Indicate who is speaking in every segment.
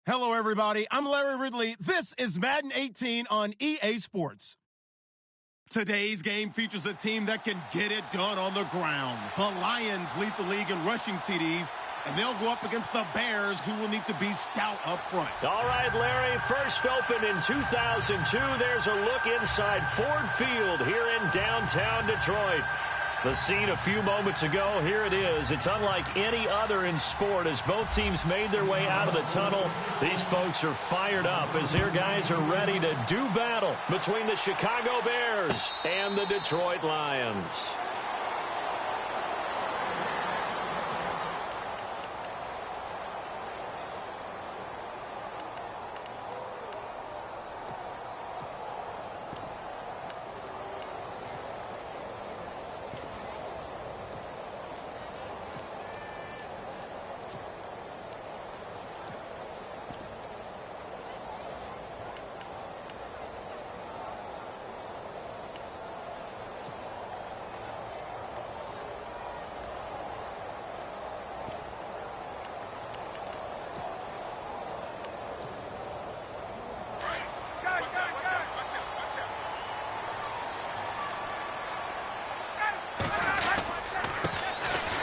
Speaker 1: Hello, everybody. I'm Larry Ridley. This is Madden 18 on EA Sports. Today's game features a team that can get it done on the ground. The Lions lead the league in rushing TDs, and they'll go up against the Bears, who will need to be stout up front.
Speaker 2: All right, Larry, first opened in 2002. There's a look inside Ford Field here in downtown Detroit. The scene a few moments ago, here it is. It's unlike any other in sport as both teams made their way out of the tunnel. These folks are fired up as their guys are ready to do battle between the Chicago Bears and the Detroit Lions.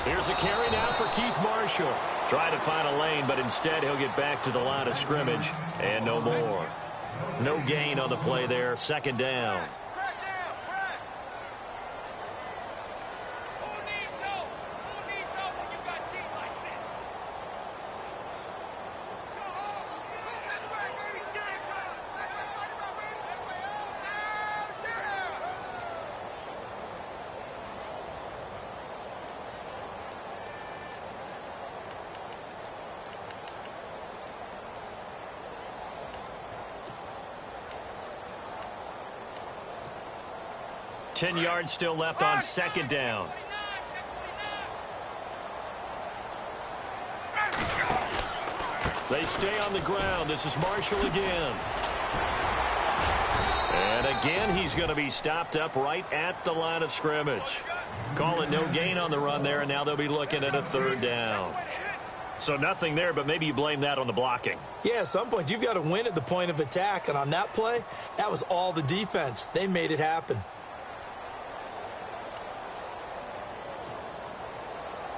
Speaker 2: Here's a carry now for Keith Marshall. Trying to find a lane, but instead he'll get back to the line of scrimmage and no more. No gain on the play there. Second down. Ten yards still left on second down. They stay on the ground. This is Marshall again. And again, he's going to be stopped up right at the line of scrimmage. Call it no gain on the run there, and now they'll be looking at a third down. So nothing there, but maybe you blame that on the blocking.
Speaker 3: Yeah, at some point you've got to win at the point of attack, and on that play, that was all the defense. They made it happen.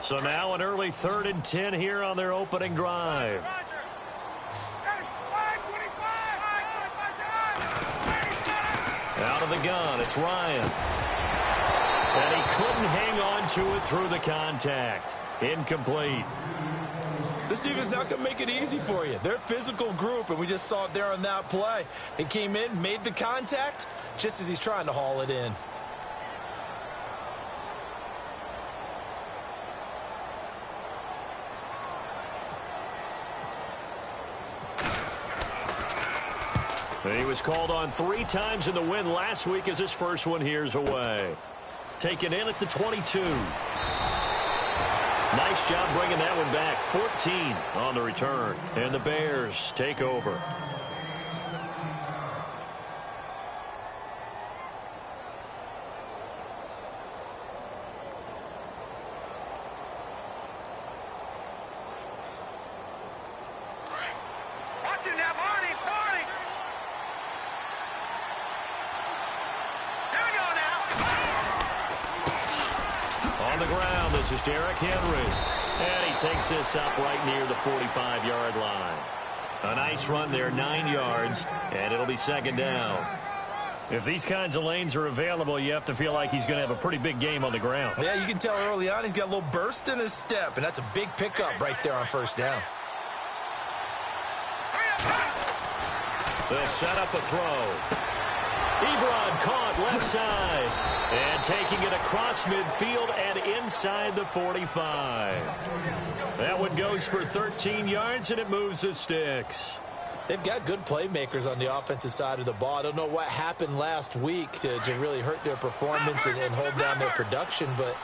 Speaker 2: So now an early 3rd and 10 here on their opening drive. Out of the gun, it's Ryan. And he couldn't hang on to it through the contact. Incomplete.
Speaker 3: This defense not going to make it easy for you. They're a physical group, and we just saw it there on that play. It came in, made the contact, just as he's trying to haul it in.
Speaker 2: He was called on 3 times in the win last week as his first one here's away. Taken in at the 22. Nice job bringing that one back. 14 on the return. And the Bears take over. This is Derrick Henry. And he takes this up right near the 45-yard line. A nice run there, 9 yards, and it'll be second down. If these kinds of lanes are available, you have to feel like he's going to have a pretty big game on the ground.
Speaker 3: Yeah, you can tell early on he's got a little burst in his step, and that's a big pickup right there on first down.
Speaker 2: They'll set up a throw. Ebron caught left side. And taking it across midfield and inside the 45. That one goes for 13 yards, and it moves the sticks.
Speaker 3: They've got good playmakers on the offensive side of the ball. I don't know what happened last week to really hurt their performance and hold down their production, but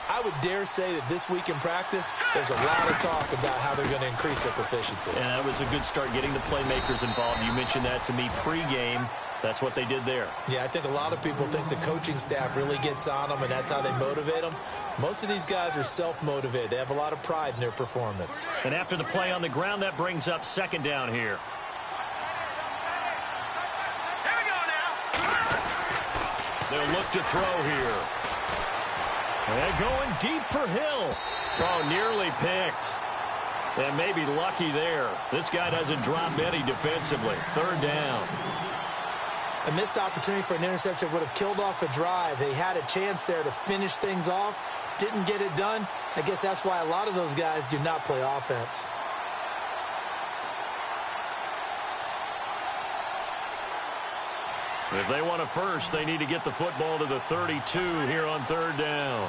Speaker 3: I would dare say that this week in practice, there's a lot of talk about how they're going to increase their proficiency.
Speaker 2: And that was a good start getting the playmakers involved. You mentioned that to me pregame. That's what they did there.
Speaker 3: Yeah, I think a lot of people think the coaching staff really gets on them, and that's how they motivate them. Most of these guys are self-motivated. They have a lot of pride in their performance.
Speaker 2: And after the play on the ground, that brings up second down here. They'll look to throw here. And going deep for Hill. Oh, nearly picked. And maybe lucky there. This guy doesn't drop many defensively. Third down.
Speaker 3: A missed opportunity for an interception would have killed off a drive. They had a chance there to finish things off. Didn't get it done. I guess that's why a lot of those guys do not play offense.
Speaker 2: If they want a first, they need to get the football to the 32 here on third down.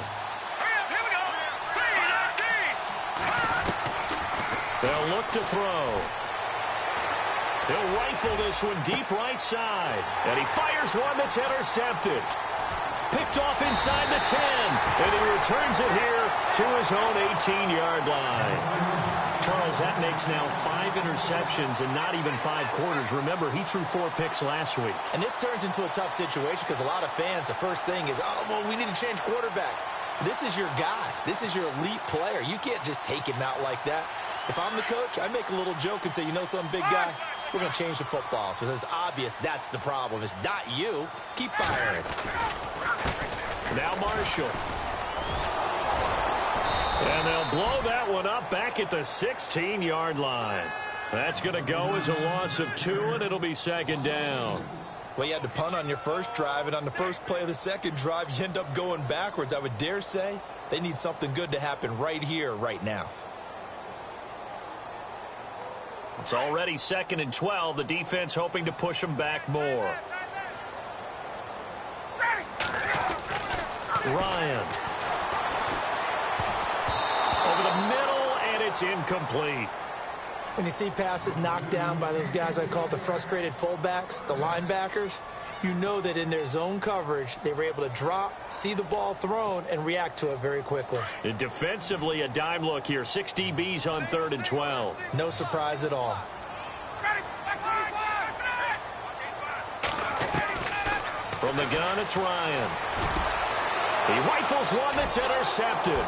Speaker 2: They'll look to throw. He'll rifle this one deep right side. And he fires one that's intercepted. Picked off inside the 10. And he returns it here to his own 18-yard line. Charles, that makes now 5 interceptions and not even 5 quarters. Remember, he threw 4 picks last week.
Speaker 3: And this turns into a tough situation because a lot of fans, the first thing is, oh, well, we need to change quarterbacks. This is your guy. This is your elite player. You can't just take him out like that. If I'm the coach, I make a little joke and say, you know something, big guy? We're going to change the football. So it's obvious that's the problem. It's not you. Keep firing.
Speaker 2: Now Marshall. And they'll blow that one up back at the 16-yard line. That's going to go as a loss of 2, and it'll be second down.
Speaker 3: Well, you had to punt on your first drive, and on the first play of the second drive, you end up going backwards. I would dare say they need something good to happen right here, right now.
Speaker 2: It's already 2nd and 12. The defense hoping to push them back more. Ryan. Over the middle, and it's incomplete.
Speaker 3: When you see passes knocked down by those guys I call the frustrated fullbacks, the linebackers, you know that in their zone coverage, they were able to drop, see the ball thrown, and react to it very quickly.
Speaker 2: And defensively, a dime look here. 6 DBs on 3rd and 12.
Speaker 3: No surprise at all.
Speaker 2: From the gun, it's Ryan. He rifles one that's intercepted.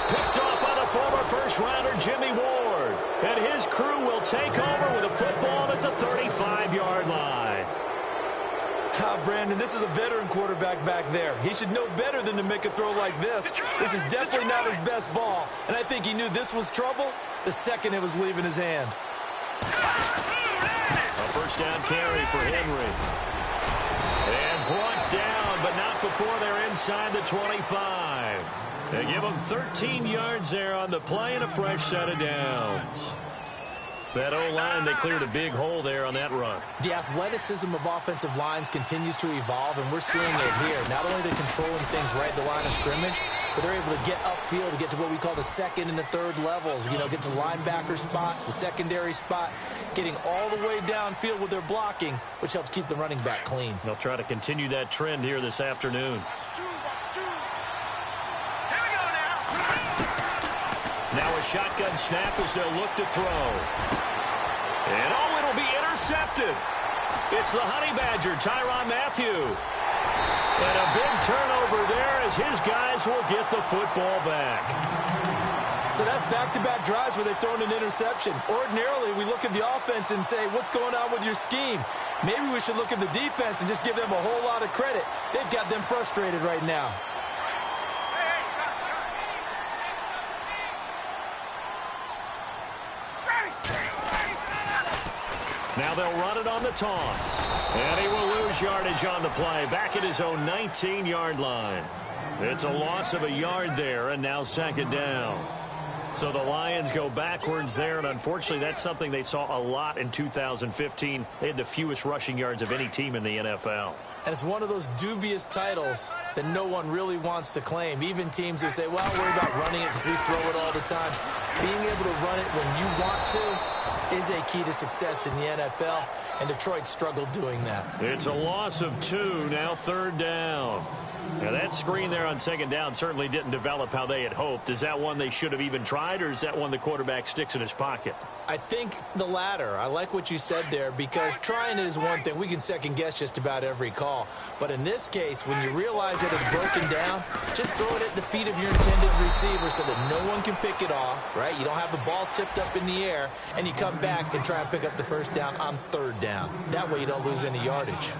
Speaker 2: Picked off by the former first-rounder Jimmy Ward. And his crew will take over with a football at the 35-yard line.
Speaker 3: Brandon, this is a veteran quarterback back there. He should know better than to make a throw like this. This is definitely not his best ball. And I think he knew this was trouble the second it was leaving his hand.
Speaker 2: A first down carry for Henry. And brought down, but not before they're inside the 25. They give them 13 yards there on the play and a fresh set of downs. That O-line, they cleared a big hole there on that run.
Speaker 3: The athleticism of offensive lines continues to evolve, and we're seeing it here. Not only are they controlling things right at the line of scrimmage, but they're able to get upfield to get to what we call the 2nd and the 3rd levels. You know, get to linebacker spot, the secondary spot, getting all the way downfield with their blocking, which helps keep the running back clean.
Speaker 2: They'll try to continue that trend here this afternoon. Now a shotgun snap as they'll look to throw. And it'll be intercepted. It's the Honey Badger, Tyrann Mathieu. And a big turnover there as his guys will get the football back.
Speaker 3: So that's back-to-back drives where they've thrown an interception. Ordinarily, we look at the offense and say, what's going on with your scheme? Maybe we should look at the defense and just give them a whole lot of credit. They've got them frustrated right now.
Speaker 2: Now they'll run it on the toss. And he will lose yardage on the play. Back at his own 19-yard line. It's a loss of a yard there, and now second down. So the Lions go backwards there, and unfortunately that's something they saw a lot in 2015. They had the fewest rushing yards of any team in the NFL.
Speaker 3: And it's one of those dubious titles that no one really wants to claim. Even teams who say, well, worry about running it because we throw it all the time. Being able to run it when you want to is a key to success in the NFL. and Detroit struggled doing that.
Speaker 2: It's a loss of 2, now 3rd down. Now, that screen there on 2nd down certainly didn't develop how they had hoped. Is that one they should have even tried, or is that one the quarterback sticks in his pocket?
Speaker 3: I think the latter. I like what you said there, because trying it is one thing. We can second-guess just about every call. But in this case, when you realize that it's broken down, just throw it at the feet of your intended receiver so that no one can pick it off, right? You don't have the ball tipped up in the air, and you come back and try and pick up the 1st down on 3rd down. That way you don't lose any yardage.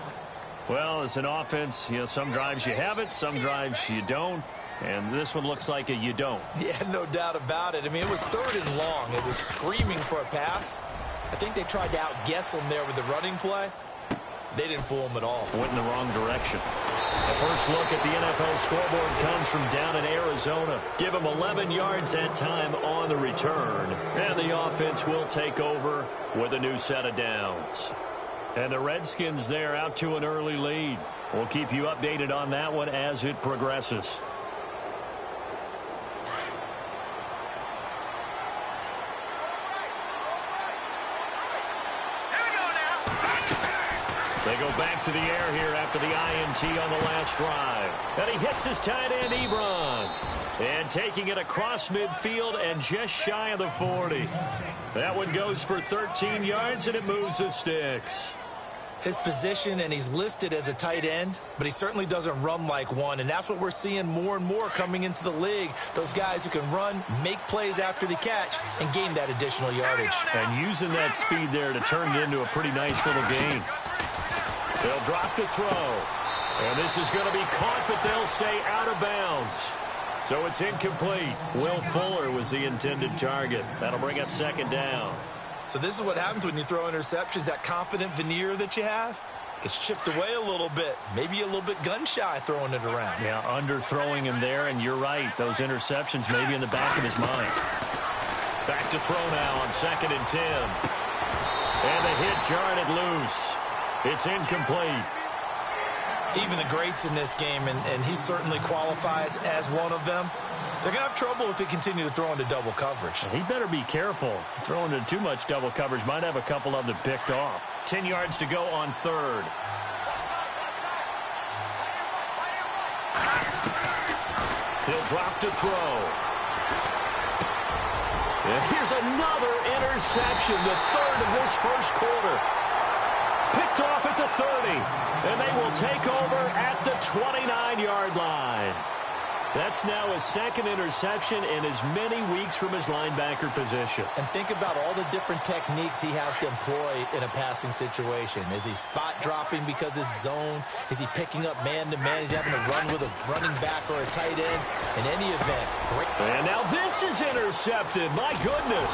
Speaker 2: Well, as an offense, some drives you have it, some drives you don't. And this one looks like a you don't.
Speaker 3: Yeah, no doubt about it. I mean, it was 3rd and long. It was screaming for a pass. I think they tried to outguess him there with the running play. They didn't fool him at all.
Speaker 2: Went in the wrong direction. The first look at the NFL scoreboard comes from down in Arizona. Give them 11 yards that time on the return. And the offense will take over with a new set of downs. And the Redskins there out to an early lead. We'll keep you updated on that one as it progresses. They go back to the air here after the INT on the last drive. And he hits his tight end, Ebron. And taking it across midfield and just shy of the 40. That one goes for 13 yards, and it moves the sticks.
Speaker 3: His position, and he's listed as a tight end, but he certainly doesn't run like one, and that's what we're seeing more and more coming into the league. Those guys who can run, make plays after the catch, and gain that additional yardage.
Speaker 2: And using that speed there to turn it into a pretty nice little gain. They'll drop the throw. And this is going to be caught, but they'll say out of bounds. So it's incomplete. Will Fuller was the intended target. That'll bring up 2nd down.
Speaker 3: So this is what happens when you throw interceptions. That confident veneer that you have gets chipped away a little bit. Maybe a little bit gun-shy throwing it around.
Speaker 2: Yeah, underthrowing him there, and you're right. Those interceptions may be in the back of his mind. Back to throw now on 2nd and 10. And the hit jarred it loose. It's incomplete.
Speaker 3: Even the greats in this game, and he certainly qualifies as one of them, they're going to have trouble if they continue to throw into double coverage.
Speaker 2: He better be careful. Throwing into too much double coverage might have a couple of them picked off. 10 yards to go on 3rd. He'll drop to throw. And here's another interception, the 3rd of this first quarter. Picked off at the 30, and they will take over at the 29-yard line. That's now his 2nd interception in as many weeks from his linebacker position.
Speaker 3: And think about all the different techniques he has to employ in a passing situation. Is he spot dropping because it's zone? Is he picking up man-to-man? Is he having to run with a running back or a tight end? In any event, great.
Speaker 2: And now this is intercepted. My goodness.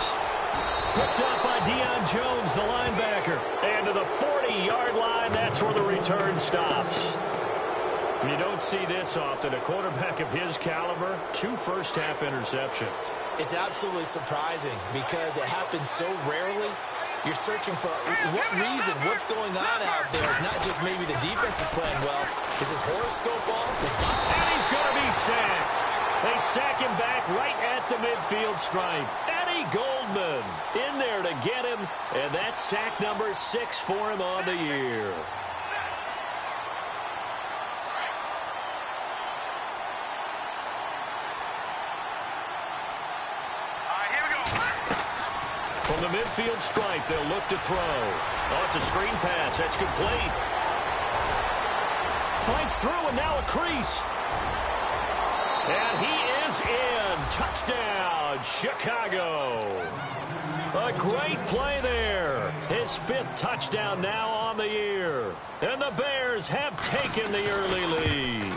Speaker 2: Picked up by Deion Jones, the linebacker. And to the 40-yard line, that's where the return stops. You don't see this often. A quarterback of his caliber, 2 first-half interceptions.
Speaker 3: It's absolutely surprising because it happens so rarely. You're searching for what reason, what's going on out there. It's not just maybe the defense is playing well. Is his horoscope off?
Speaker 2: And he's going to be sacked. They sack him back right at the midfield stripe. Eddie Goldman in there to get him, and that's sack number 6 for him on the year. From the midfield stripe, they'll look to throw. Oh, it's a screen pass. That's complete. Fights through, and now a crease. And he is in. Touchdown, Chicago. A great play there. His 5th touchdown now on the year. And the Bears have taken the early lead.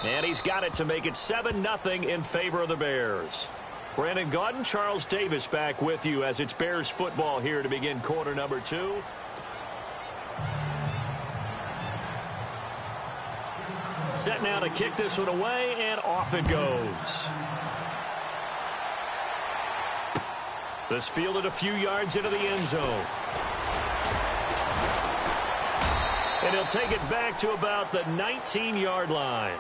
Speaker 2: And he's got it to make it 7-0 in favor of the Bears. Brandon Gaudin, Charles Davis back with you as it's Bears football here to begin quarter number 2. Set now to kick this one away, and off it goes. This fielded a few yards into the end zone. And he'll take it back to about the 19-yard line.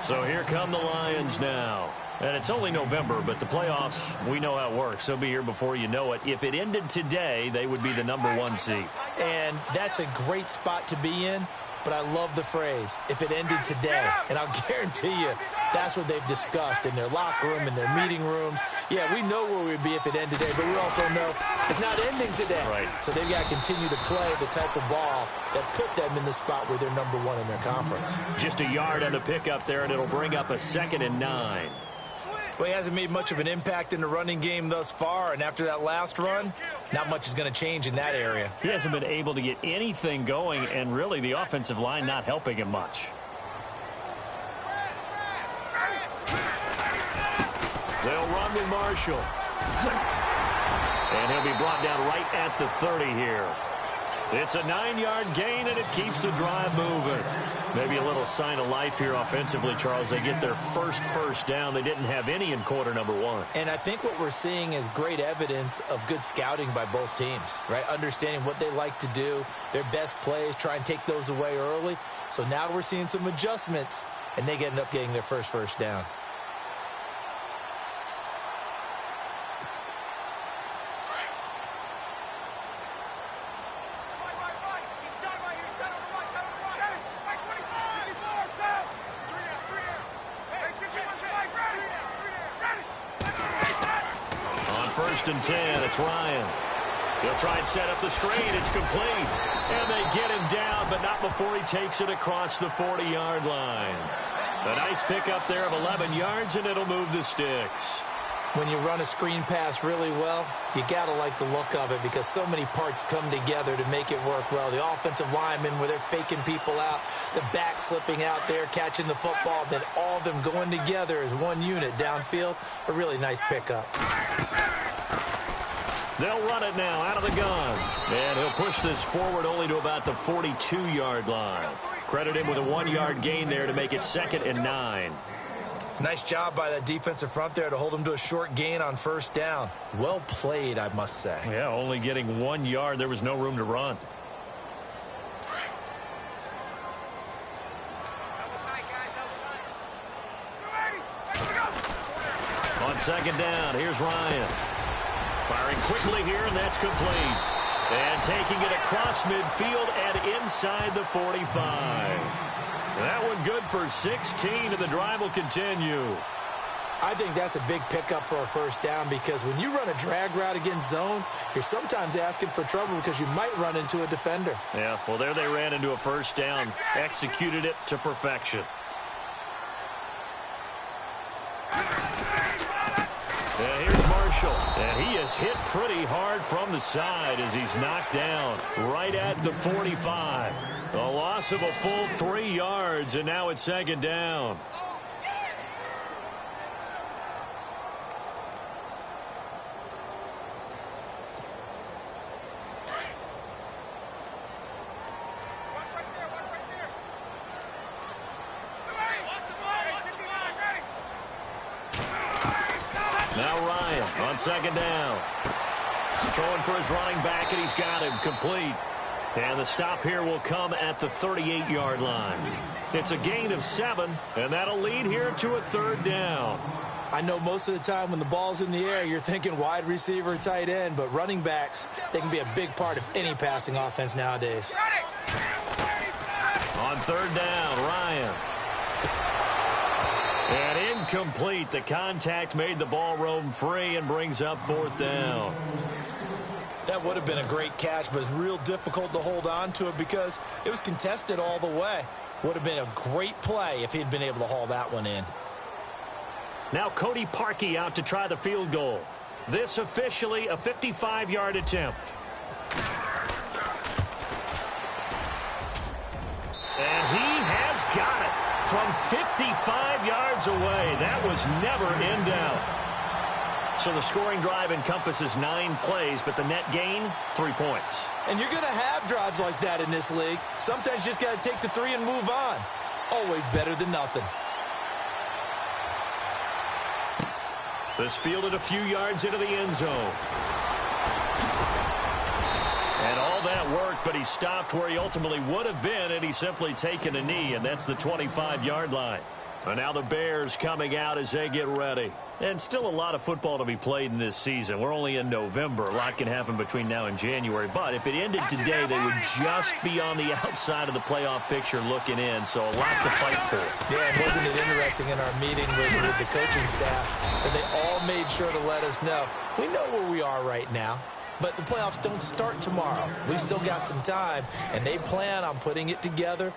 Speaker 2: So here come the Lions now. And it's only November, but the playoffs, we know how it works. They'll be here before you know it. If it ended today, they would be the #1 seed.
Speaker 3: And that's a great spot to be in, but I love the phrase, if it ended today. And I'll guarantee you, that's what they've discussed in their locker room, in their meeting rooms. Yeah, we know where we'd be if it ended today, but we also know it's not ending today.
Speaker 2: Right.
Speaker 3: So they've got to continue to play the type of ball that put them in the spot where they're #1 in their conference.
Speaker 2: Just a yard on the pickup there, and it'll bring up a 2nd and 9.
Speaker 3: Well, he hasn't made much of an impact in the running game thus far, and after that last run, not much is going to change in that area.
Speaker 2: He hasn't been able to get anything going, and really the offensive line not helping him much. They'll run with Marshall. And he'll be brought down right at the 30 here. It's a 9-yard gain, and it keeps the drive moving. Maybe a little sign of life here offensively, Charles. They get their first down. They didn't have any in quarter #1.
Speaker 3: And I think what we're seeing is great evidence of good scouting by both teams, right? Understanding what they like to do, their best plays, try and take those away early. So now we're seeing some adjustments, and they end up getting their first down.
Speaker 2: And 10, it's Ryan. He'll try and set up the screen. It's complete. And they get him down, but not before he takes it across the 40-yard line. A nice pickup there of 11 yards, and it'll move the sticks.
Speaker 3: When you run a screen pass really well, you got to like the look of it because so many parts come together to make it work well. The offensive linemen, where they're faking people out, the back slipping out there, catching the football, then all of them going together as one unit downfield. A really nice pickup.
Speaker 2: They'll run it now out of the gun. And he'll push this forward only to about the 42-yard line. Credit him with a 1-yard gain there to make it 2nd and 9.
Speaker 3: Nice job by that defensive front there to hold him to a short gain on first down. Well played, I must say.
Speaker 2: Yeah, only getting 1 yard. There was no room to run. On 2nd down, here's Ryan. Firing quickly here, and that's complete. And taking it across midfield and inside the 45. That one good for 16, and the drive will continue.
Speaker 3: I think that's a big pickup for a first down because when you run a drag route against zone, you're sometimes asking for trouble because you might run into a defender.
Speaker 2: Yeah, well, there they ran into a first down. Executed it to perfection. And here's Marshall. And he is hit pretty hard from the side as he's knocked down right at the 45. A loss of a full 3 yards, and now it's 2nd down. Now Ryan on 2nd down. Throwing for his running back, and he's got him complete. And the stop here will come at the 38-yard line. It's a gain of 7, and that'll lead here to a 3rd down.
Speaker 3: I know most of the time when the ball's in the air, you're thinking wide receiver, tight end, but running backs, they can be a big part of any passing offense nowadays.
Speaker 2: On 3rd down, Ryan. And incomplete. The contact made the ball roam free and brings up 4th down.
Speaker 3: That would have been a great catch, but it's real difficult to hold on to it because it was contested all the way. Would have been a great play if he'd been able to haul that one in.
Speaker 2: Now Cody Parkey out to try the field goal. This officially a 55-yard attempt. And he has got it from 55 yards away. That was never in doubt. So the scoring drive encompasses 9 plays, but the net gain, 3 points.
Speaker 3: And you're going to have drives like that in this league. Sometimes you just got to take the 3 and move on. Always better than nothing.
Speaker 2: This fielded a few yards into the end zone. And all that worked, but he stopped where he ultimately would have been, and he's simply taken a knee, and that's the 25-yard line. And now the Bears coming out as they get ready. And still a lot of football to be played in this season. We're only in November. A lot can happen between now and January. But if it ended today, they would just be on the outside of the playoff picture looking in. So a lot to fight for.
Speaker 3: Yeah, and wasn't it interesting in our meeting with the coaching staff that they all made sure to let us know, we know where we are right now, but the playoffs don't start tomorrow. We still got some time, and they plan on putting it together,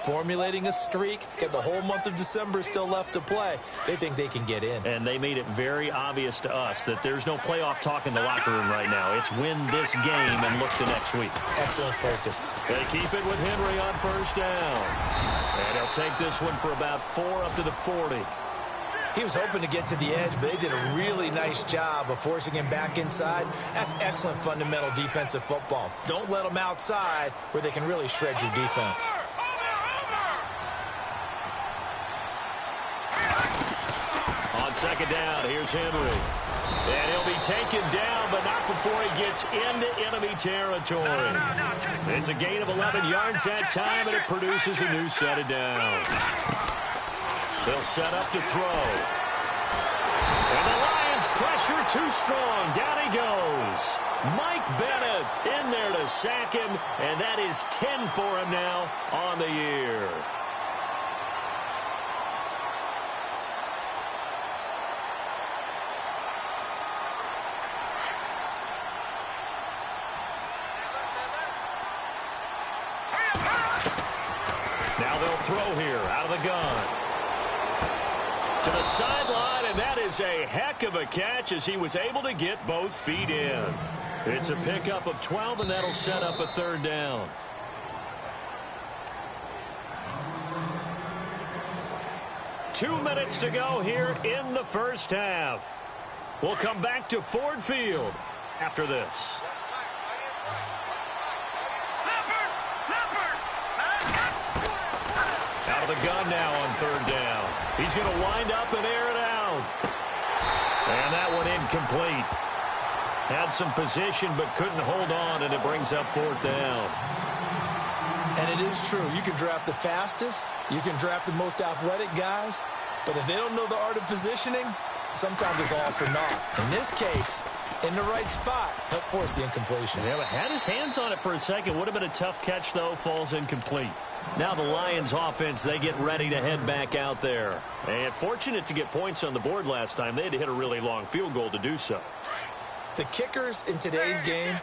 Speaker 3: formulating a streak, get the whole month of December still left to play. They think they can get in.
Speaker 2: And they made it very obvious to us that there's no playoff talk in the locker room right now. It's win this game and look to next week.
Speaker 3: Excellent focus.
Speaker 2: They keep it with Henry on first down. And he'll take this one for about 4 up to the 40.
Speaker 3: He was hoping to get to the edge, but they did a really nice job of forcing him back inside. That's excellent fundamental defensive football. Don't let them outside where they can really shred your defense.
Speaker 2: On second down, here's Henry. And he'll be taken down, but not before he gets into enemy territory. It's a gain of 11 yards that time, and it produces a new set of downs. They'll set up to throw. And the Lions pressure too strong. Down he goes. Mike Bennett in there to sack him, and that is 10 for him now on the year. Now they'll throw here out of the gun. To the sideline, and that is a heck of a catch as he was able to get both feet in. It's a pickup of 12, and that'll set up a third down. Two minutes to go here in the first half. We'll come back to Ford Field after this. Out of the gun now on third down. He's going to wind up and air it out. And that one incomplete. Had some position but couldn't hold on, and it brings up fourth down.
Speaker 3: And it is true. You can draft the fastest. You can draft the most athletic guys. But if they don't know the art of positioning, sometimes it's all for naught. In this case, in the right spot, help force the incompletion.
Speaker 2: Yeah, but had his hands on it for a second. Would have been a tough catch, though. Falls incomplete. Now the Lions offense, they get ready to head back out there. And fortunate to get points on the board last time. They had to hit a really long field goal to do so.
Speaker 3: The kickers in today's game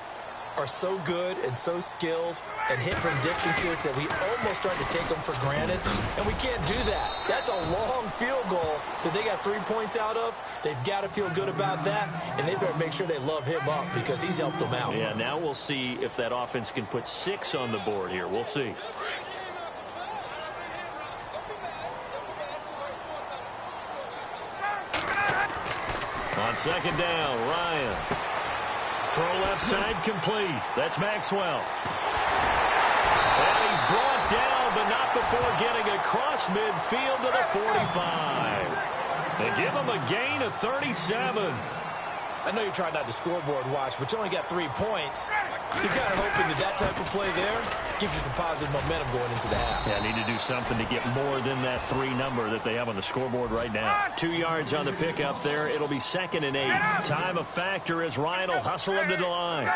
Speaker 3: are so good and so skilled and hit from distances that we almost start to take them for granted, and we can't do that. That's a long field goal that they got 3 points out of. They've got to feel good about that, and they better make sure they love him up because he's helped them out.
Speaker 2: Yeah, now we'll see if that offense can put 6 on the board here. We'll see. On second down, Ryan. Throw left side complete. That's Maxwell. And he's brought down, but not before getting across midfield to the 45. They give him a gain of 37.
Speaker 3: I know you're trying not to scoreboard watch, but you only got 3 points. You're kind of hoping that type of play there gives you some positive momentum going into the half.
Speaker 2: Yeah, need to do something to get more than that 3 number that they have on the scoreboard right now. 2 yards on the pickup there. It'll be 2nd and 8. Time a factor as Ryan will hustle him to the line.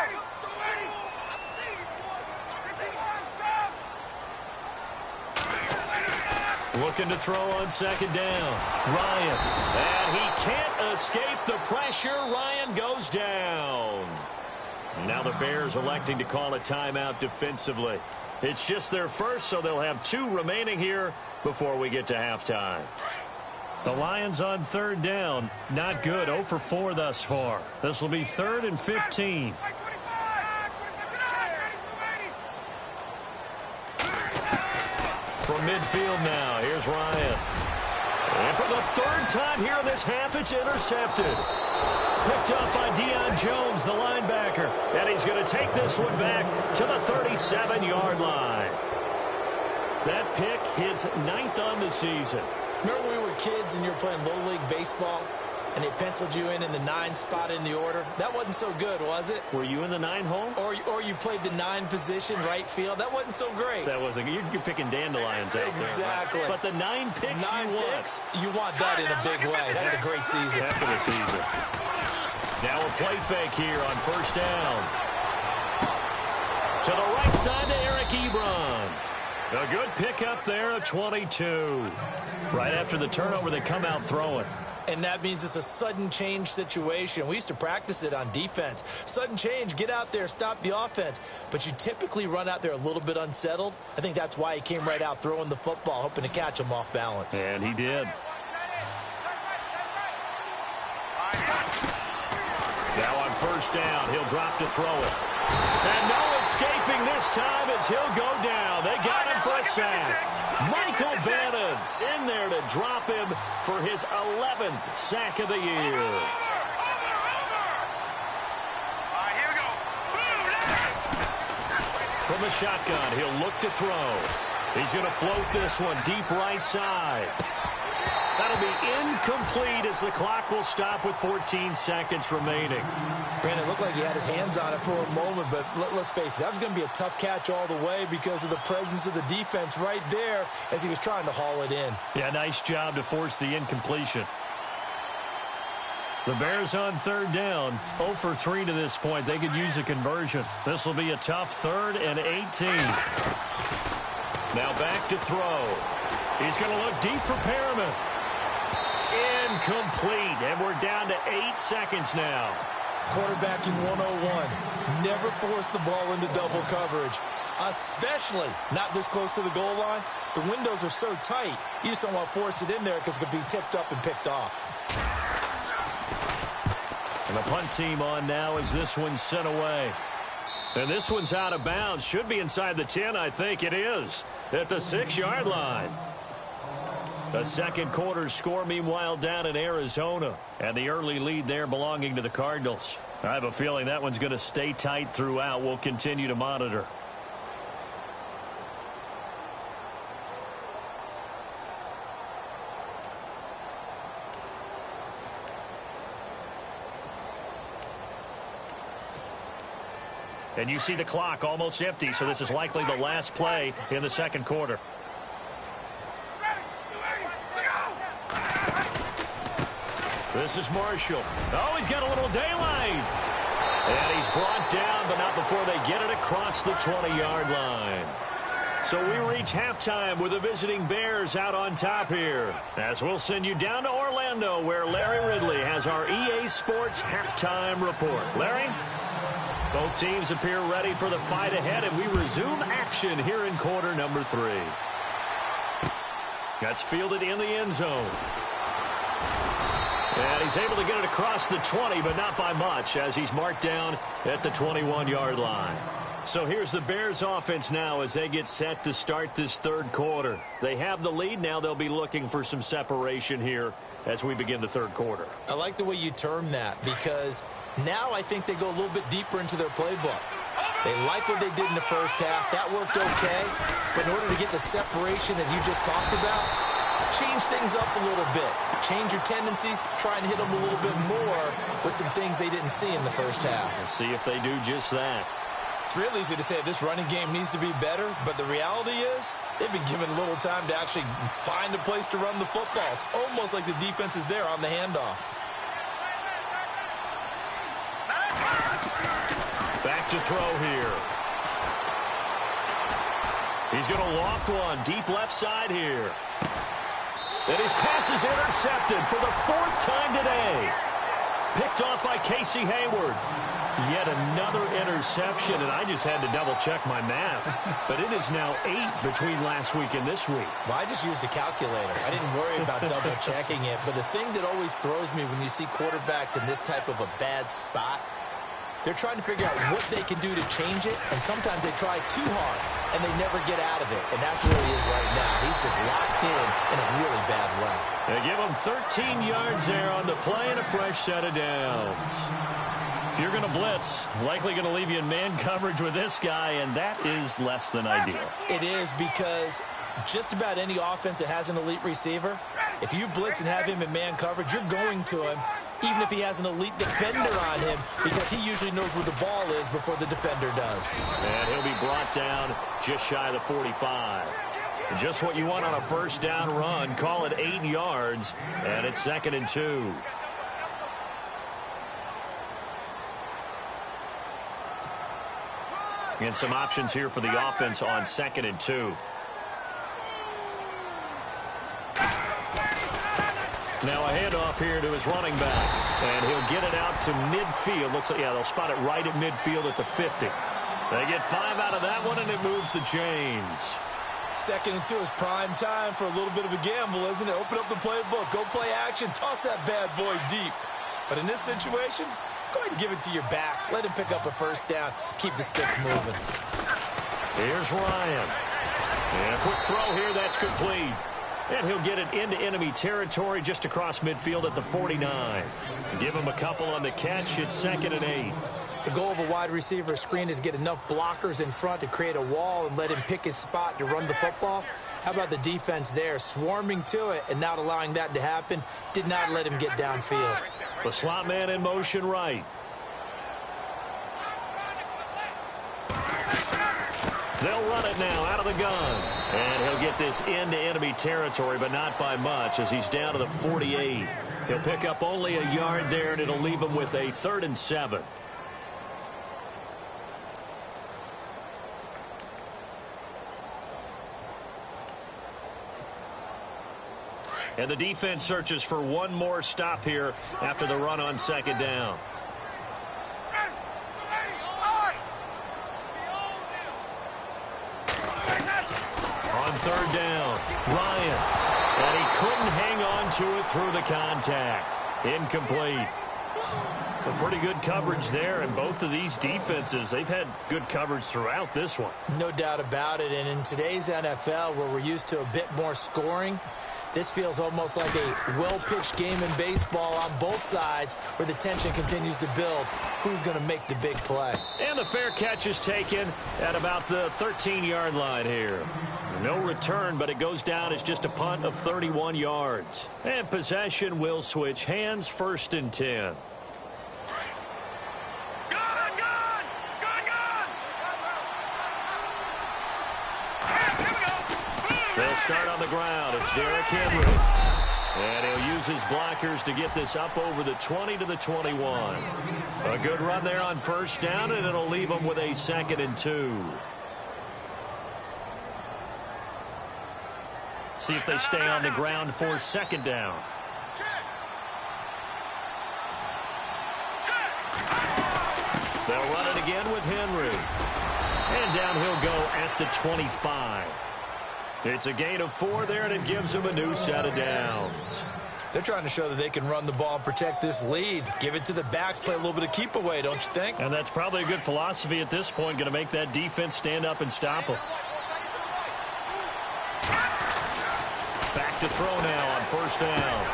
Speaker 2: Looking to throw on second down. Ryan. And he can't escape the pressure. Ryan goes down. Now the Bears electing to call a timeout defensively. It's just their first, so they'll have 2 remaining here before we get to halftime. The Lions on third down. Not good. 0 for 4 thus far. This will be 3rd and 15. From midfield now, here's Ryan. And for the 3rd time here in this half, it's intercepted. Picked up by Deion Jones, the linebacker. And he's going to take this one back to the 37-yard line. That pick, his 9th on the season.
Speaker 3: Remember when we were kids and you were playing Little League baseball? and they penciled you in the 9 spot in the order. That wasn't so good, was it?
Speaker 2: Were you in the 9 hole?
Speaker 3: Or you played the 9 position, right field. That wasn't so great.
Speaker 2: That wasn't. You're picking dandelions out
Speaker 3: exactly.
Speaker 2: there. Right? But the 9 picks
Speaker 3: you want that in a big way. That's a great season.
Speaker 2: Heck of a season. Now a play fake here on first down. To the right side to Eric Ebron. A good pickup there of 22. Right after the turnover, they come out throwing.
Speaker 3: And that means it's a sudden change situation. We used to practice it on defense. Sudden change, get out there, stop the offense. But you typically run out there a little bit unsettled. I think that's why he came right out throwing the football, hoping to catch him off balance.
Speaker 2: And he did. Now on first down, he'll drop to throw it. And no escaping this time as he'll go down. They got him for a sack. Michael Bannon in there to drop him for his 11th sack of the year. From the shotgun, he'll look to throw. He's going to float this one deep right side. That'll be incomplete as the clock will stop with 14 seconds remaining.
Speaker 3: Brandon, it looked like he had his hands on it for a moment, but let's face it, that was going to be a tough catch all the way because of the presence of the defense right there as he was trying to haul it in.
Speaker 2: Yeah, nice job to force the incompletion. The Bears on third down, 0 for 3 to this point. They could use a conversion. This will be a tough 3rd and 18. Now back to throw. He's going to look deep for Perriman. Incomplete, and we're down to 8 seconds now.
Speaker 3: Quarterbacking 101. Never force the ball into double coverage, especially not this close to the goal line. The windows are so tight, you just don't want to force it in there because it could be tipped up and picked off.
Speaker 2: And the punt team on now as this one's sent away. And this one's out of bounds. Should be inside the 10, I think it is, at the 6-yard line. The second quarter score, meanwhile, down in Arizona. And the early lead there belonging to the Cardinals. I have a feeling that one's going to stay tight throughout. We'll continue to monitor. And you see the clock almost empty, so this is likely the last play in the second quarter. This is Marshall. Oh, he's got a little daylight. And he's brought down, but not before they get it across the 20-yard line. So we reach halftime with the visiting Bears out on top here. As we'll send you down to Orlando, where Larry Ridley has our EA Sports halftime report. Larry? Both teams appear ready for the fight ahead, and we resume action here in quarter number 3. That's fielded in the end zone. And he's able to get it across the 20, but not by much, as he's marked down at the 21-yard line. So here's the Bears offense now as they get set to start this third quarter. They have the lead. Now they'll be looking for some separation here as we begin the third quarter.
Speaker 3: I like the way you term that because now I think they go a little bit deeper into their playbook. They like what they did in the first half. That worked okay. But in order to get the separation that you just talked about, change things up a little bit. Change your tendencies. Try and hit them a little bit more with some things they didn't see in the first half.
Speaker 2: Let's see if they do just that.
Speaker 3: It's real easy to say this running game needs to be better, but the reality is they've been given a little time to actually find a place to run the football. It's almost like the defense is there on the handoff.
Speaker 2: Back to throw here. He's going to loft one deep left side here. And his pass is intercepted for the 4th time today. Picked off by Casey Hayward. Yet another interception, and I just had to double-check my math. But it is now 8 between last week and this week.
Speaker 3: Well, I just used a calculator. I didn't worry about double-checking it. But the thing that always throws me when you see quarterbacks in this type of a bad spot, they're trying to figure out what they can do to change it, and sometimes they try too hard, and they never get out of it. And that's where he is right now. He's just locked in a really bad way.
Speaker 2: They give him 13 yards there on the play and a fresh set of downs. If you're going to blitz, likely going to leave you in man coverage with this guy, and that is less than ideal.
Speaker 3: It is because just about any offense that has an elite receiver, if you blitz and have him in man coverage, you're going to him, even if he has an elite defender on him, because he usually knows where the ball is before the defender does.
Speaker 2: And he'll be brought down just shy of the 45. Just what you want on a first down run. Call it 8 yards, and it's 2nd and 2. And some options here for the offense on 2nd and 2. Now a handoff here to his running back, and he'll get it out to midfield. Looks like, yeah, they'll spot it right at midfield at the 50. They get 5 out of that one, and it moves the chains.
Speaker 3: 2nd and 2 is prime time for a little bit of a gamble, isn't it? Open up the playbook, go play action, toss that bad boy deep. But in this situation, go ahead and give it to your back. Let him pick up a first down. Keep the sticks moving.
Speaker 2: Here's Ryan. And a quick throw here. That's complete. And he'll get it into enemy territory just across midfield at the 49. Give him a couple on the catch. It's 2nd and 8.
Speaker 3: The goal of a wide receiver screen is get enough blockers in front to create a wall and let him pick his spot to run the football. How about the defense there, swarming to it and not allowing that to happen? Did not let him get downfield.
Speaker 2: The slot man in motion right. They'll run it now out of the gun. And he'll get this into enemy territory, but not by much as he's down to the 48. He'll pick up only a yard there, and it'll leave him with a 3rd and 7. And the defense searches for one more stop here after the run on 2nd down. On 3rd down, Ryan. And he couldn't hang on to it through the contact. Incomplete. But pretty good coverage there, and both of these defenses, they've had good coverage throughout this one.
Speaker 3: No doubt about it, and in today's NFL, where we're used to a bit more scoring, this feels almost like a well-pitched game in baseball on both sides where the tension continues to build. Who's going to make the big play?
Speaker 2: And the fair catch is taken at about the 13-yard line here. No return, but it goes down as just a punt of 31 yards. And possession will switch hands, 1st and 10. They'll start on the ground. It's Derrick Henry. And he'll use his blockers to get this up over the 20 to the 21. A good run there on 1st down, and it'll leave him with a 2nd and 2. See if they stay on the ground for 2nd down. They'll run it again with Henry. And down he'll go at the 25. It's a gain of 4 there, and it gives them a new set of downs.
Speaker 3: They're trying to show that they can run the ball and protect this lead. Give it to the backs, play a little bit of keep away, don't you think?
Speaker 2: And that's probably a good philosophy at this point, going to make that defense stand up and stop them. Back to throw now on 1st down.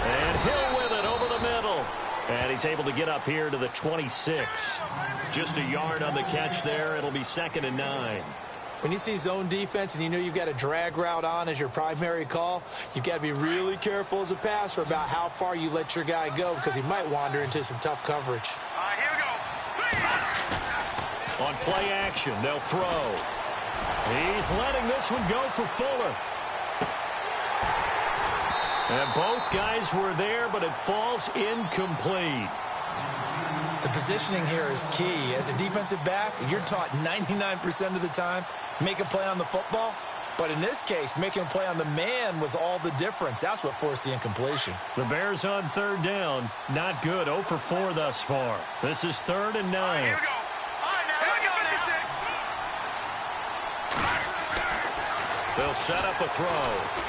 Speaker 2: And Hill with it over the middle. And he's able to get up here to the 26. Just a yard on the catch there. It'll be 2nd and 9.
Speaker 3: When you see zone defense and you know you've got a drag route on as your primary call, you've got to be really careful as a passer about how far you let your guy go because he might wander into some tough coverage.
Speaker 4: Here we go.
Speaker 2: On play action, they'll throw. He's letting this one go for Fuller. And both guys were there, but it falls incomplete.
Speaker 3: The positioning here is key. As a defensive back, you're taught 99% of the time, make a play on the football. But in this case, making a play on the man was all the difference. That's what forced the incompletion.
Speaker 2: The Bears on 3rd down. Not good. 0 for 4 thus far. This is 3rd and 9.
Speaker 4: Here we go.
Speaker 2: They'll set up a throw.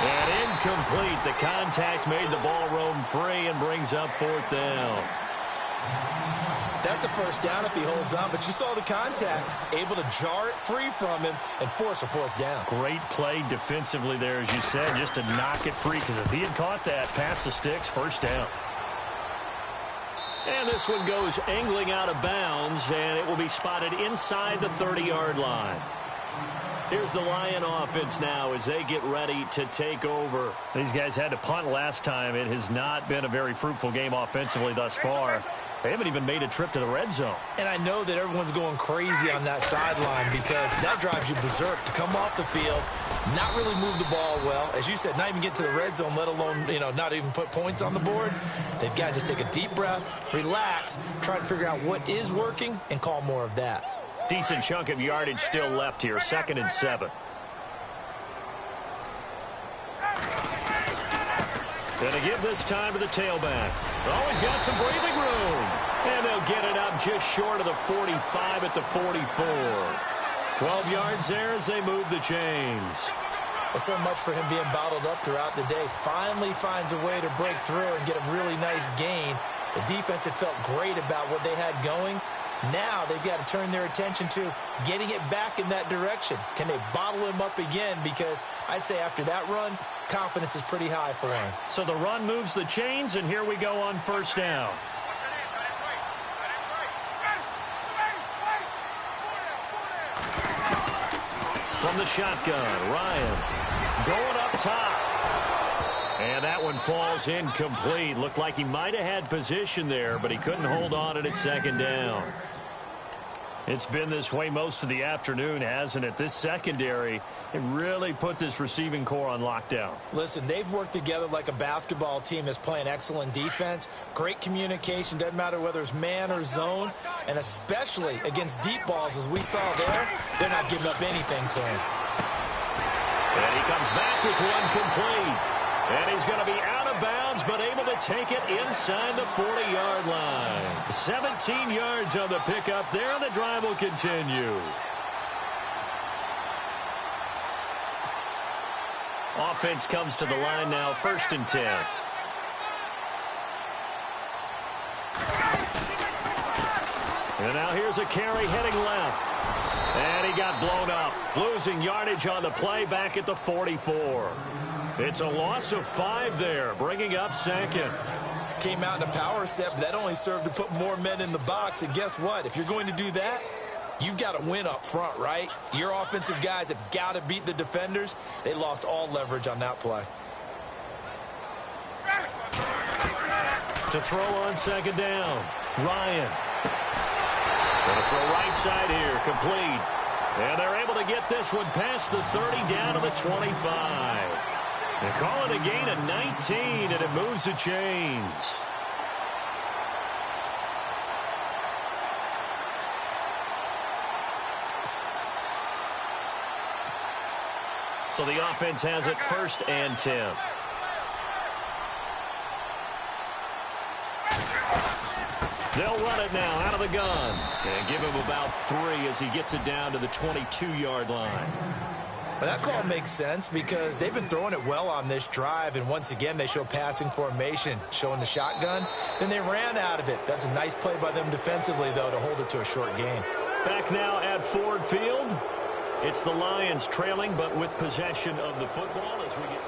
Speaker 2: And incomplete. The contact made the ball roam free and brings up 4th down.
Speaker 3: That's a first down if he holds on, but you saw the contact, able to jar it free from him and force a 4th down.
Speaker 2: Great play defensively there, as you said, just to knock it free, because if he had caught that past the sticks, 1st down. And this one goes angling out of bounds, and it will be spotted inside the 30-yard line. Here's the Lion offense now as they get ready to take over. These guys had to punt last time. It has not been a very fruitful game offensively thus far. They haven't even made a trip to the red zone.
Speaker 3: And I know that everyone's going crazy on that sideline because that drives you berserk to come off the field, not really move the ball well. As you said, not even get to the red zone, let alone, not even put points on the board. They've got to just take a deep breath, relax, try to figure out what is working, and call more of that.
Speaker 2: Decent chunk of yardage still left here, 2nd and 7. Going to give this time to the tailback. Always got some breathing room. And they'll get it up just short of the 45 at the 44. 12 yards there as they move the chains.
Speaker 3: Well, so much for him being bottled up throughout the day. Finally finds a way to break through and get a really nice gain. The defense had felt great about what they had going. Now they've got to turn their attention to getting it back in that direction. Can they bottle him up again? Because I'd say after that run, confidence is pretty high for him.
Speaker 2: So the run moves the chains, and here we go on 1st down. From the shotgun, Ryan going up top. And that one falls incomplete. Looked like he might have had position there, but he couldn't hold on it at 2nd down. It's been this way most of the afternoon, hasn't it? This secondary, it really put this receiving core on lockdown.
Speaker 3: Listen, they've worked together like a basketball team that's playing excellent defense. Great communication, doesn't matter whether it's man or zone. And especially against deep balls, as we saw there, they're not giving up anything to him.
Speaker 2: And he comes back with one complete. And he's going to be out of bounds, but able to take it inside the 40-yard line. 17 yards on the pickup there, and the drive will continue. Offense comes to the line now, 1st and 10. And now here's a carry heading left. And he got blown up, losing yardage on the play back at the 44. It's a loss of 5 there, bringing up 2nd.
Speaker 3: Came out in a power set, but that only served to put more men in the box. And guess what? If you're going to do that, you've got to win up front, right? Your offensive guys have got to beat the defenders. They lost all leverage on that play.
Speaker 2: To throw on 2nd down, Ryan. Going to throw right side here, complete. And they're able to get this one past the 30 down to the 25. They call it a gain of 19, and it moves the chains. So the offense has it 1st and 10. They'll run it now out of the gun. And give him about 3 as he gets it down to the 22-yard line.
Speaker 3: Well, that call makes sense because they've been throwing it well on this drive, and once again they show passing formation, showing the shotgun. Then they ran out of it. That's a nice play by them defensively, though, to hold it to a short gain.
Speaker 2: Back now at Ford Field. It's the Lions trailing, but with possession of the football as we get...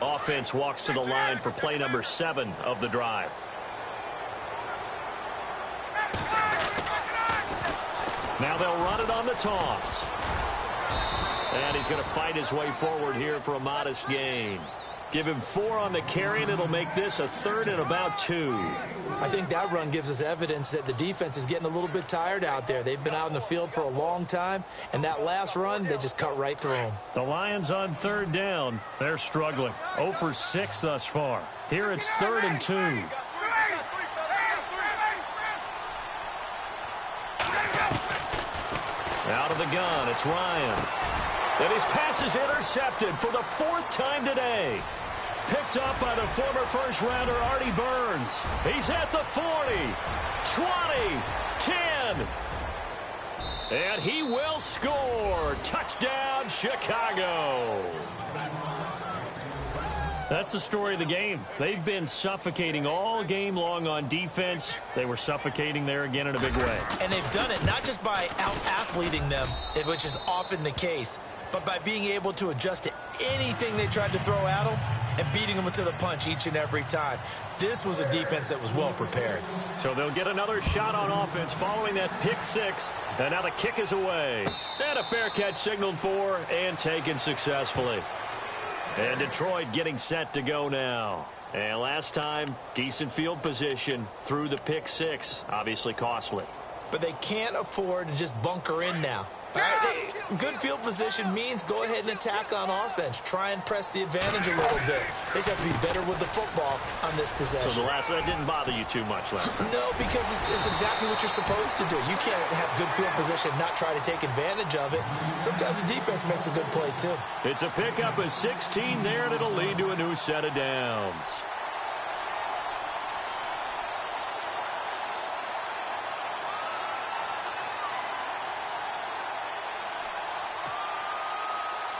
Speaker 2: Offense walks to the line for play number 7 of the drive. Now they'll run it on the toss. And he's going to fight his way forward here for a modest gain. Give him 4 on the carry, and it'll make this a 3rd and about 2.
Speaker 3: I think that run gives us evidence that the defense is getting a little bit tired out there. They've been out in the field for a long time, and that last run, they just cut right through them.
Speaker 2: The Lions on 3rd down. They're struggling. 0 for 6 thus far. Here it's 3rd and 2. Out of the gun, it's Ryan. And his pass is intercepted for the 4th time today. Picked up by the former first-rounder Artie Burns. He's at the 40, 20, 10. And he will score. Touchdown, Chicago. That's the story of the game. They've been suffocating all game long on defense. They were suffocating there again in a big way.
Speaker 3: And they've done it not just by out-athleting them, which is often the case, but by being able to adjust to anything they tried to throw at them and beating them to the punch each and every time. This was a defense that was well prepared.
Speaker 2: So they'll get another shot on offense following that pick six. And now the kick is away. And a fair catch signaled for and taken successfully. And Detroit getting set to go now. And last time, decent field position through the pick six. Obviously costly.
Speaker 3: But they can't afford to just bunker in now. All right, good field position means go ahead and attack on offense. Try and press the advantage a little bit. They just have to be better with the football on this possession.
Speaker 2: So that didn't bother you too much last time?
Speaker 3: No, because it's exactly what you're supposed to do. You can't have good field position and not try to take advantage of it. Sometimes the defense makes a good play, too.
Speaker 2: It's a pickup of 16 there, and it'll lead to a new set of downs.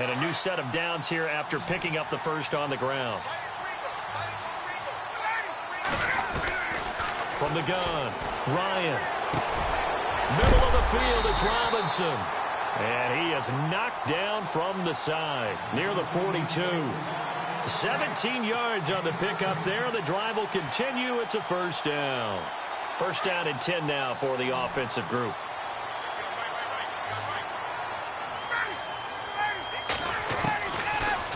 Speaker 2: And a new set of downs here after picking up the first on the ground. From the gun, Ryan. Middle of the field, it's Robinson. And he is knocked down from the side, near the 42. 17 yards on the pickup there. The drive will continue. It's a first down. First down and 10 now for the offensive group.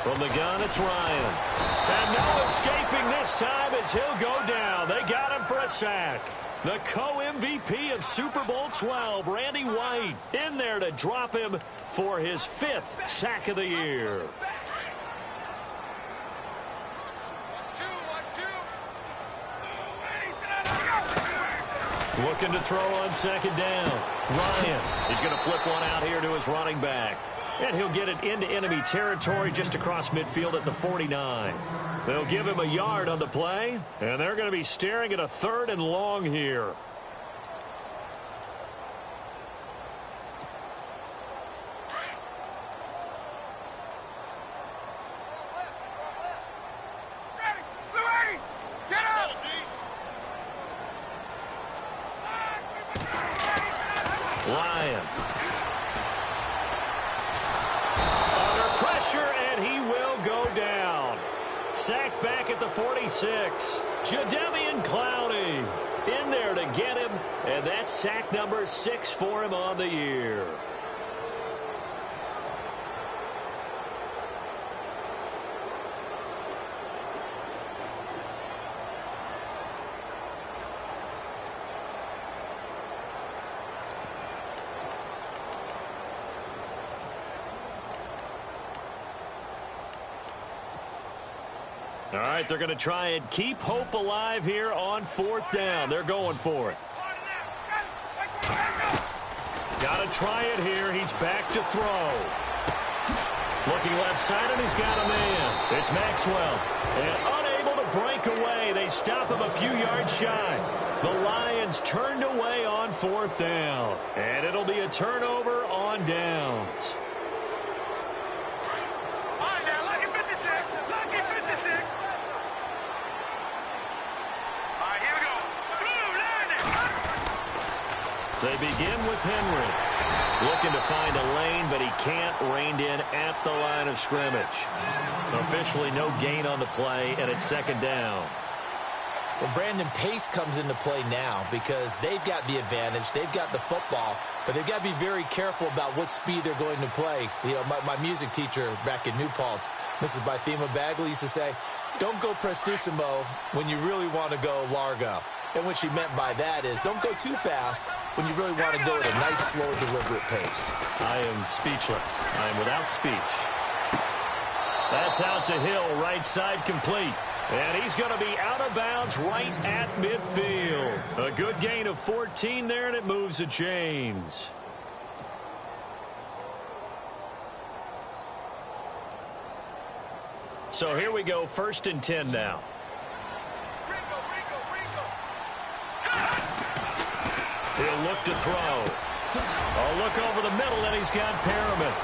Speaker 2: From the gun, it's Ryan. And no escaping this time as he'll go down. They got him for a sack. The co-MVP of Super Bowl 12, Randy White, in there to drop him for his 5th sack of the year. Looking to throw on second down. Ryan, he's going to flip one out here to his running back. And he'll get it into enemy territory just across midfield at the 49. They'll give him a yard on the play, and they're going to be staring at a 3rd and long here. Ryan. And he will go down. Sacked back at the 46. Jadeveon Clowney in there to get him. And that's sack number 6 for him on the year. All right, they're going to try and keep hope alive here on 4th down. They're going for it. Got to try it here. He's back to throw. Looking left side, and he's got a man. It's Maxwell. And unable to break away. They stop him a few yards shy. The Lions turned away on 4th down. And it'll be a turnover on downs. They begin with Henry. Looking to find a lane, but he can't rein in at the line of scrimmage. Officially no gain on the play, and it's 2nd down.
Speaker 3: Well, Brandon, pace comes into play now because they've got the advantage. They've got the football, but they've got to be very careful about what speed they're going to play. You know, my music teacher back in New Paltz, Mrs. Bythema Bagley, used to say, don't go prestissimo when you really want to go largo. And what she meant by that is don't go too fast when you really want to go at a nice, slow, deliberate pace.
Speaker 2: I am speechless. I am without speech. That's out to Hill, right side complete. And he's going to be out of bounds right at midfield. A good gain of 14 there, and it moves the chains. So here we go, 1st and 10 now. He'll look to throw. A look over the middle, and he's got Perriman.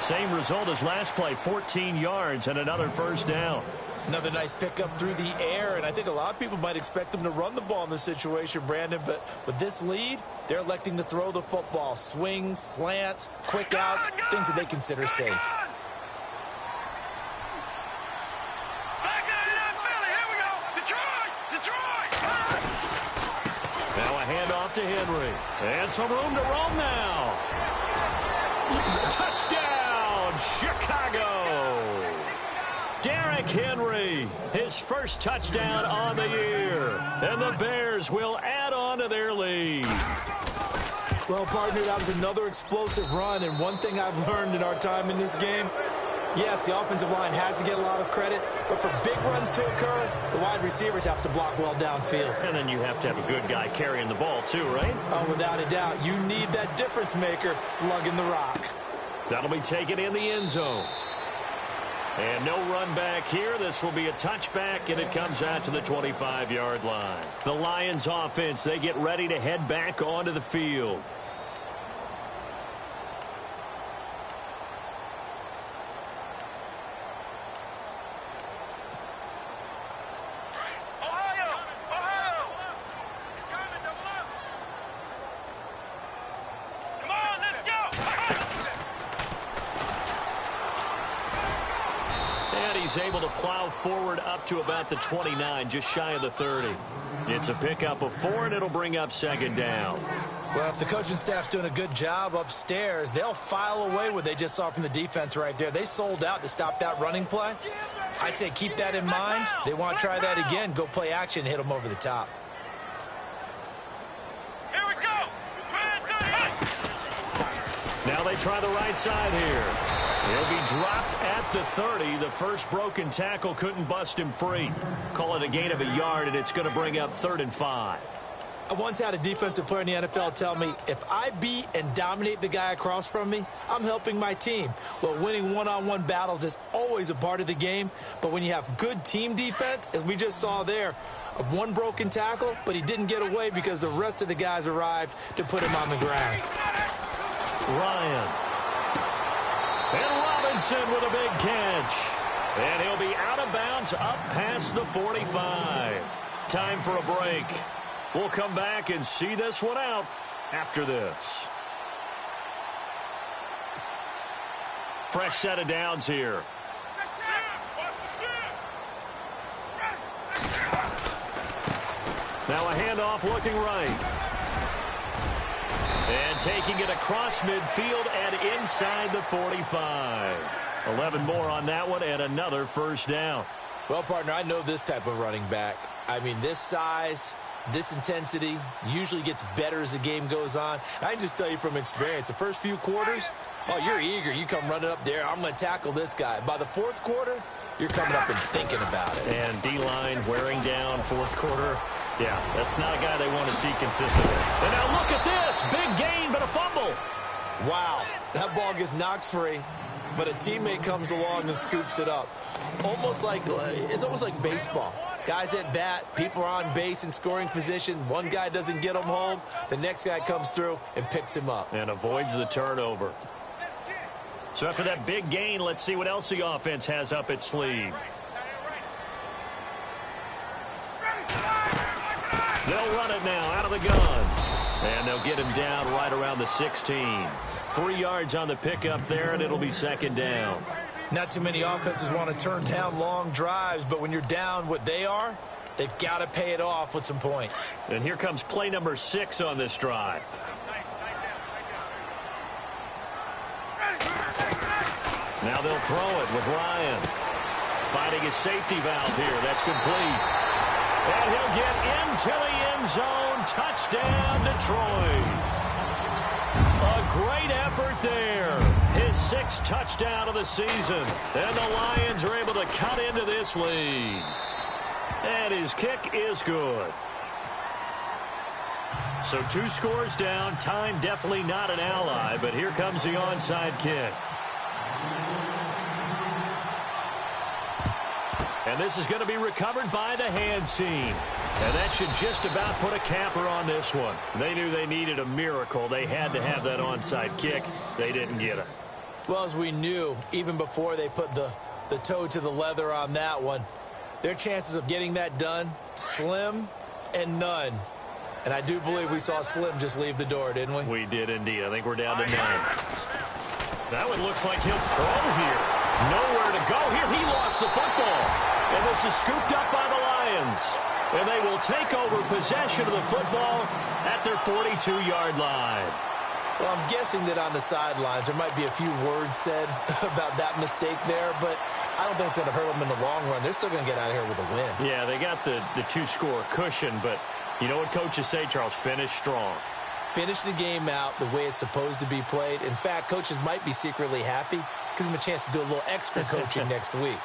Speaker 2: Same result as last play, 14 yards and another 1st down.
Speaker 3: Another nice pickup through the air, and I think a lot of people might expect them to run the ball in this situation, Brandon, but with this lead, they're electing to throw the football. Swings, slants, quick outs, things that they consider safe.
Speaker 2: Now a handoff to Henry. And some room to roam now. Touchdown, Chicago. Derrick Henry, his first touchdown on the year. And the Bears will add on to their lead.
Speaker 3: Well, partner, that was another explosive run, and one thing I've learned in our time in this game, yes, the offensive line has to get a lot of credit, but for big runs to occur, the wide receivers have to block well downfield.
Speaker 2: And then you have to have a good guy carrying the ball too, right?
Speaker 3: Oh, without a doubt. You need that difference maker lugging the rock.
Speaker 2: That'll be taken in the end zone. And no run back here. This will be a touchback, and it comes out to the 25-yard line. The Lions offense, they get ready to head back onto the field. Able to plow forward up to about the 29, just shy of the 30. It's a pickup of 4, and it'll bring up second down.
Speaker 3: Well, if the coaching staff's doing a good job upstairs, they'll file away what they just saw from the defense right there. They sold out to stop that running play. I'd say keep that in mind. They want to try that again. Go play action, hit them over the top.
Speaker 4: Here we go.
Speaker 2: Now they try the right side here. He'll be dropped at the 30. The first broken tackle couldn't bust him free. Call it a gain of a yard, and it's going to bring up 3rd and 5.
Speaker 3: I once had a defensive player in the NFL tell me, if I beat and dominate the guy across from me, I'm helping my team. Well, winning one-on-one battles is always a part of the game, but when you have good team defense, as we just saw there, one broken tackle, but he didn't get away because the rest of the guys arrived to put him on the ground.
Speaker 2: Ryan. And Robinson with a big catch. And he'll be out of bounds up past the 45. Time for a break. We'll come back and see this one out after this. Fresh set of downs here. Now a handoff looking right. And taking it across midfield and inside the 45. 11 more on that one and another first down.
Speaker 3: Well, partner, I know this type of running back. I mean, this size, this intensity usually gets better as the game goes on. And I can just tell you from experience, the first few quarters, oh, you're eager. You come running up there. I'm going to tackle this guy. By the 4th quarter, you're coming up and thinking about it.
Speaker 2: And D-line wearing down 4th quarter. Yeah, that's not a guy they want to see consistently. And now look at this. Big gain, but a fumble.
Speaker 3: Wow, that ball gets knocked free, but a teammate comes along and scoops it up. It's almost like baseball. Guys at bat, people are on base in scoring position. One guy doesn't get him home. The next guy comes through and picks him up.
Speaker 2: And avoids the turnover. So after that big gain, let's see what else the offense has up its sleeve. They'll run it now out of the gun. And they'll get him down right around the 16. 3 yards on the pickup there, and it'll be second down.
Speaker 3: Not too many offenses want to turn down long drives, but when you're down what they are, they've got to pay it off with some points.
Speaker 2: And here comes play number 6 on this drive. Now they'll throw it with Ryan. Finding his safety valve here. That's complete. And he'll get into the end zone. Touchdown, Detroit. A great effort there. His 6th touchdown of the season. And the Lions are able to cut into this lead. And his kick is good. So 2 scores down. Time definitely not an ally, but here comes the onside kick. And this is going to be recovered by the hands team. And that should just about put a capper on this one. They knew they needed a miracle. They had to have that onside kick. They didn't get it.
Speaker 3: Well, as we knew, even before they put the toe to the leather on that one, Their chances of getting that done, slim and none. And I do believe we saw Slim just leave the door, didn't we?
Speaker 2: We did indeed. I think we're down to 9. That one looks like he'll throw here. Nowhere to go here. He lost the football. And this is scooped up by the Lions. And they will take over possession of the football at their 42-yard line.
Speaker 3: Well, I'm guessing that on the sidelines there might be a few words said about that mistake there, but I don't think it's going to hurt them in the long run. They're still going to get out of here with a win.
Speaker 2: Yeah, they got the 2-score cushion, but you know what coaches say, Charles? Finish strong.
Speaker 3: Finish the game out the way it's supposed to be played. In fact, coaches might be secretly happy. Gives them a chance to do a little extra coaching next week.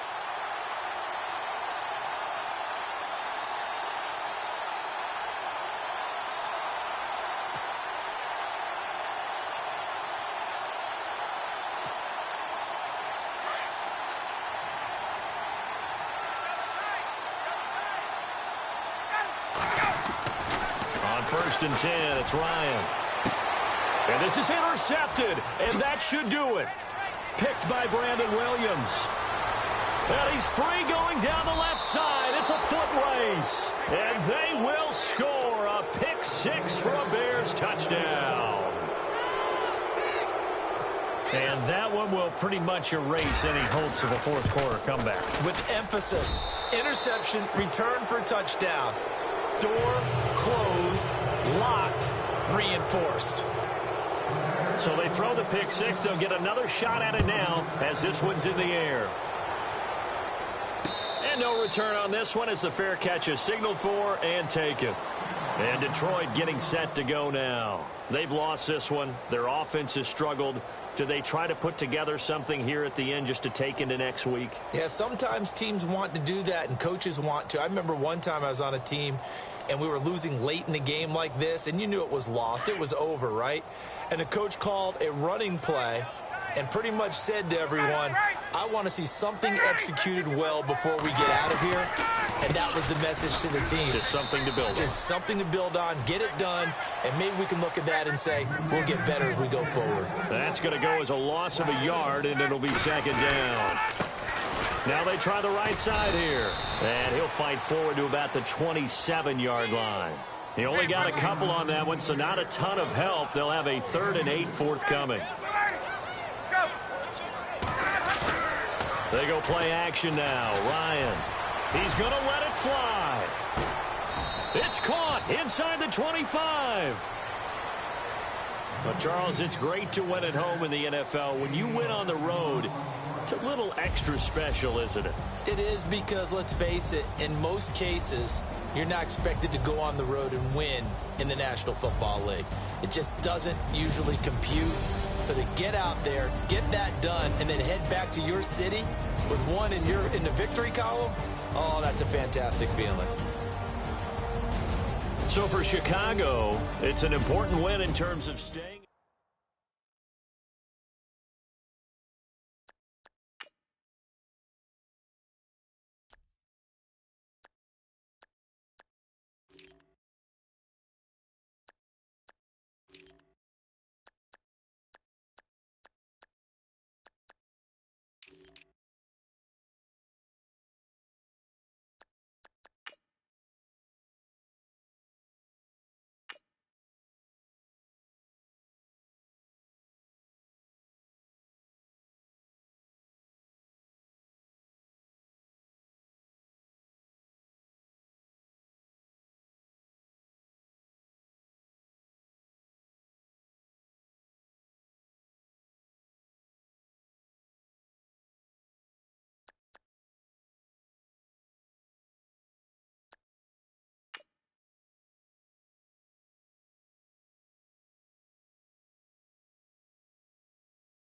Speaker 2: First and 10, it's Ryan. And this is intercepted, and that should do it. Picked by Brandon Williams. And he's free going down the left side. It's a foot race. And they will score a pick 6 for a Bears touchdown. And that one will pretty much erase any hopes of a fourth quarter comeback.
Speaker 3: With emphasis, interception, return for touchdown. Door closed, locked, reinforced.
Speaker 2: So they throw the pick 6. They'll get another shot at it now as this one's in the air. And no return on this one as the fair catch is signaled for and taken. And Detroit getting set to go now. They've lost this one. Their offense has struggled. Do they try to put together something here at the end just to take into next week?
Speaker 3: Yeah, sometimes teams want to do that and coaches want to. I remember one time I was on a team and we were losing late in the game like this, and you knew it was lost. It was over, right? And the coach called a running play and pretty much said to everyone, I want to see something executed well before we get out of here. And that was the message to the team.
Speaker 2: Just something to build on.
Speaker 3: Just something to build on, get it done, and maybe we can look at that and say, we'll get better as we go forward.
Speaker 2: That's going to go as a loss of a yard, and it'll be second down. Now they try the right side here. And he'll fight forward to about the 27-yard line. He only got a couple on that one, so not a ton of help. They'll have a 3rd and 8 forthcoming. They go play action now. Ryan. He's going to let it fly. It's caught inside the 25. But, Charles, it's great to win at home in the NFL. When you win on the road, it's a little extra special, isn't it?
Speaker 3: It is because, let's face it, in most cases, you're not expected to go on the road and win in the National Football League. It just doesn't usually compute. So to get out there, get that done, and then head back to your city with one in the victory column, oh, that's a fantastic feeling.
Speaker 2: So for Chicago, it's an important win in terms of staying.